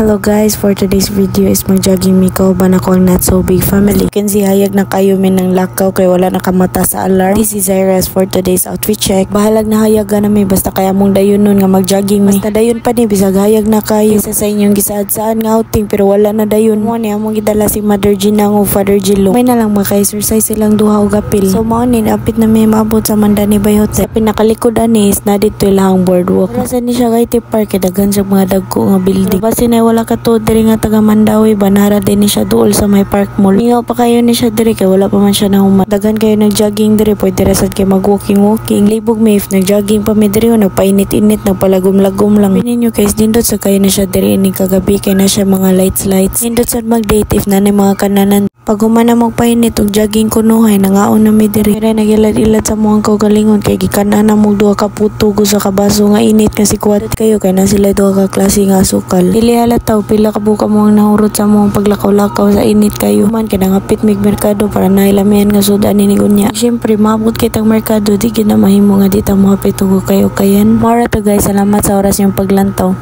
Hello guys, for today's video is mag-jogging mi ko ba na ko ang not so big family. You can see hayag na kayo min ng lakaw kay wala nakamata sa alarm. This is Iris for today's outfit check. Bahalag na hayag na mi basta kaya mong dayon nun nga mag-jogging mi. Basta dayon pa ni bisag hayag na kayo. Isa sa inyong gisaad-saan nga outing pero wala na dayon. Mo ni among gidala si Mother Gina o Father Gilo. May na lang maka-exercise silang duha o gapil. So mao ni apit na may maabot sa Mandani Bay Hotel. Sa pinakalikod ani is na dito ilang boardwalk. Nasa ni siya kay Park kay daghan sa mga dagko nga building. Basta na wala ka to diri nga taga Mandawi banara din ni siya duol sa may Park Mall. Mingaw pa kayo ni siya diri kay wala pa man siya nahuman. Daghan kayo nag-jogging diri pwede ra sad kay mag-walking. Libog may if nag-jogging pa mi diri nagpainit-init nagpalagom-lagom lang. Pininyo guys dindot sa kayo na siya diri ni kagabi kay na siya mga lights. Dindot sad mag-date if na ni mga kananan. Pag humana magpainit og jogging kunuhay nangaon na mi diri. Pero nagilad-ilad sa mga kaugalingon kay gikanan na mo duha ka puto sa kabaso nga init nga si kuwat kayo kay na sila duha ka klase nga asukal. Dili halataw pila ka buka mo ang nahurot sa mong paglakaw-lakaw sa init kayo. Man kinangapit mig merkado para nailamihan nga sudan ni gunya. Syempre maabot kitang merkado di gid na mahimo nga dita mo hapit kayo kayan. Mara to guys, salamat sa oras yung paglantaw.